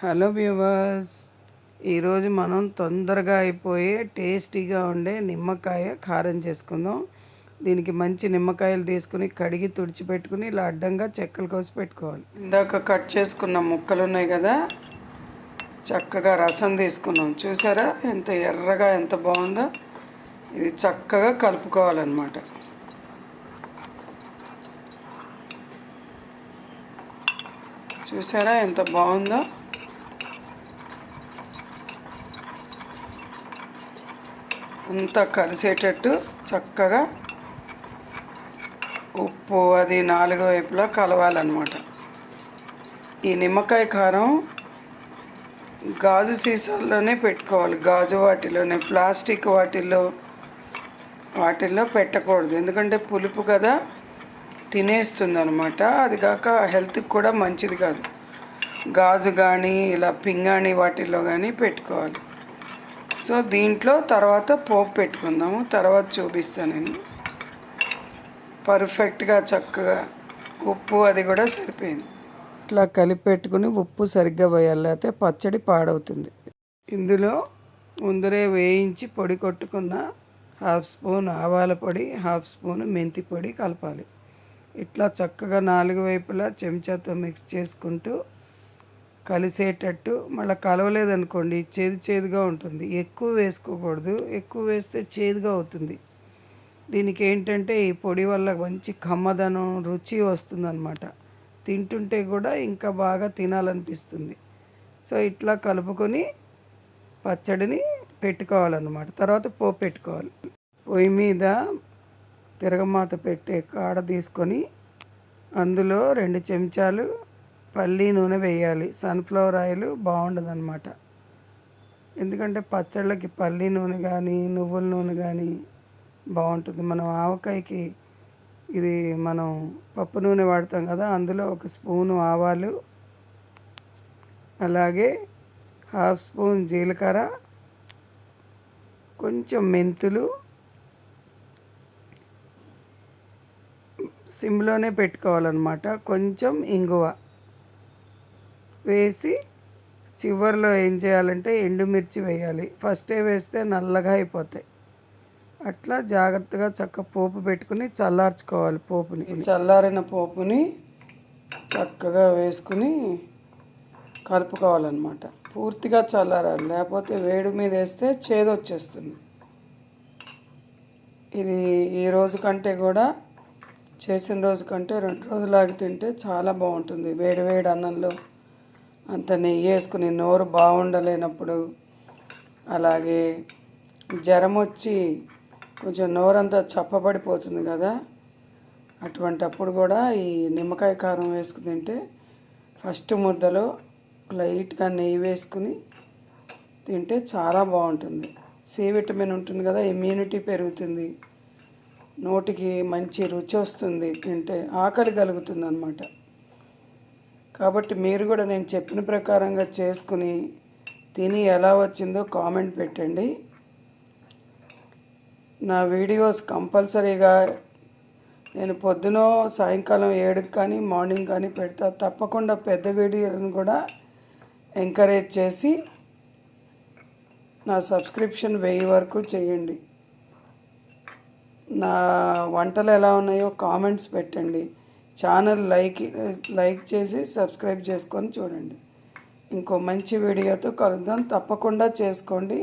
Hello viewers, ఈరోజు మనం తొందరగా అయిపోయే టేస్టీగా ఉండే నిమ్మకాయ కారం చేసుకుందాం. దీనికి మంచి నిమ్మకాయలు తీసుకుని కడిగి తుడిచిపెట్టుకుని ఇలా అడ్డంగా చెక్కలు కోసి పెట్టుకోవాలి. ఇందాక కట్ చేసుకున్న ముక్కలు ఉన్నాయి కదా, చక్కగా రసం తీసుకున్నాం. చూసారా ఎంత ఎర్రగా ఎంత బాగుందో. ఇది చక్కగా కలుపుకోవాలన్నమాట. చూసారా ఎంత బాగుందో. అంతా కలిసేటట్టు చక్కగా ఉప్పు అది నాలుగు వైపులా కలవాలన్నమాట. ఈ నిమ్మకాయ కారం గాజు సీసాల్లోనే పెట్టుకోవాలి. గాజు వాటిలోనే, ప్లాస్టిక్ వాటిల్లో పెట్టకూడదు. ఎందుకంటే పులుపు కదా, తినేస్తుంది అనమాట. అది కాక హెల్త్కి కూడా మంచిది కాదు. గాజు కానీ ఇలా పింగాణి వాటిల్లో కానీ పెట్టుకోవాలి. సో దీంట్లో తర్వాత పోపు పెట్టుకుందాము, తర్వాత చూపిస్తాను నేను. పర్ఫెక్ట్గా చక్కగా ఉప్పు అది కూడా సరిపోయింది. ఇట్లా కలిపి పెట్టుకుని ఉప్పు సరిగ్గా వేయాలి, లేకపోతే పచ్చడి పాడవుతుంది. ఇందులో ముందరే వేయించి పొడి కొట్టుకున్న 1/2 స్పూన్ ఆవాల పొడి, 1/2 స్పూన్ మెంతి పొడి కలపాలి. ఇట్లా చక్కగా 4 వైపులా చెంచాతో మిక్స్ చేసుకుంటూ కలిసేటట్టు. మళ్ళీ కలవలేదనుకోండి చేదుగా ఉంటుంది. ఎక్కువ వేసుకోకూడదు, ఎక్కువ వేస్తే చేదుగా అవుతుంది. దీనికి ఏంటంటే ఈ పొడి వల్ల మంచి కమ్మదనం, రుచి వస్తుందన్నమాట. తింటుంటే కూడా ఇంకా బాగా తినాలనిపిస్తుంది. సో ఇట్లా కలుపుకొని పచ్చడిని పెట్టుకోవాలన్నమాట. తర్వాత పోపు పెట్టుకోవాలి. పొయ్యి మీద తిరగమాత పెట్టే కాడ తీసుకొని అందులో 2 చెంచాలు పల్లి నూనె వేయాలి. సన్ఫ్లవర్ ఆయిల్ బాగుండదు అనమాట. ఎందుకంటే పచ్చళ్ళకి పల్లి నూనె కానీ నువ్వుల నూనె కానీ బాగుంటుంది. మనం ఆవకాయకి ఇది మనం పప్పు నూనె వాడతాం కదా, అందులో 1 స్పూను ఆవాలు, అలాగే 1/2 స్పూన్ జీలకర్ర, కొంచెం మెంతులు, సిమ్లోనే పెట్టుకోవాలన్నమాట. కొంచెం ఇంగువ వేసి చివరిలో ఏం చేయాలంటే ఎండుమిర్చి వేయాలి. ఫస్టే వేస్తే నల్లగా అయిపోతాయి. అట్లా జాగ్రత్తగా పోపు పెట్టుకుని చల్లార్చుకోవాలి. పోపుని చల్లారిన పోపుని చక్కగా వేసుకుని కలుపుకోవాలన్నమాట. పూర్తిగా చల్లారాలి, లేకపోతే వేడి మీద వేస్తే చేదు వచ్చేస్తుంది. ఇది ఈ రోజు కంటే కూడా చేసిన రోజు కంటే 2 రోజులు ఆగి తింటే చాలా బాగుంటుంది. వేడి వేడి అన్నంలో అంత నెయ్యి వేసుకుని నోరు బాగుండలేనప్పుడు, అలాగే జ్వరం వచ్చి కొంచెం నోరంతా చప్పబడిపోతుంది కదా, అటువంటప్పుడు కూడా ఈ నిమ్మకాయ కారం వేసుకుని తింటే ఫస్ట్ ముద్దలో లైట్గా నెయ్యి వేసుకుని తింటే చాలా బాగుంటుంది. సి విటమిన్ ఉంటుంది కదా, ఇమ్యూనిటీ పెరుగుతుంది, నోటికి మంచి రుచి వస్తుంది, తింటే ఆకలి కలుగుతుంది అన్నమాట. కాబట్టి మీరు కూడా నేను చెప్పిన ప్రకారంగా చేసుకుని తిని ఎలా వచ్చిందో కామెంట్ పెట్టండి. నా వీడియోస్ కంపల్సరీగా నేను పొద్దున, సాయంకాలం 7కి కానీ మార్నింగ్ కానీ పెడతా. తప్పకుండా పెద్ద వీడియోలను కూడా ఎంకరేజ్ చేసి నా సబ్స్క్రిప్షన్ 1000 వరకు చేయండి. నా వంటలు ఎలా ఉన్నాయో కామెంట్స్ పెట్టండి. ఛానల్ లైక్ చేసి సబ్స్క్రైబ్ చేసుకొని చూడండి. ఇంకో మంచి వీడియోతో కలుద్దాం. తప్పకుండా చేసుకోండి.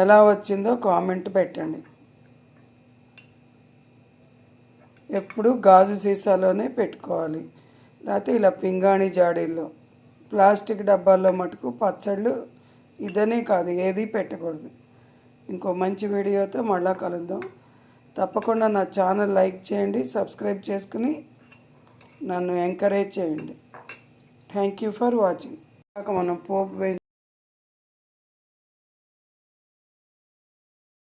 ఎలా వచ్చిందో కామెంట్ పెట్టండి. ఎప్పుడు గాజు సీసాలోనే పెట్టుకోవాలి, లేకపోతే ఇలా పింగాణి జాడీల్లో. ప్లాస్టిక్ డబ్బాల్లో మటుకు పచ్చళ్ళు ఇదనే కాదు ఏది పెట్టకూడదు. ఇంకో మంచి వీడియోతో మళ్ళీ కలుద్దాం. తప్పకుండా నా ఛానల్ లైక్ చేయండి, సబ్స్క్రైబ్ చేసుకుని నన్ను ఎంకరేజ్ చేయండి. Thank you for watching. మనం పోపు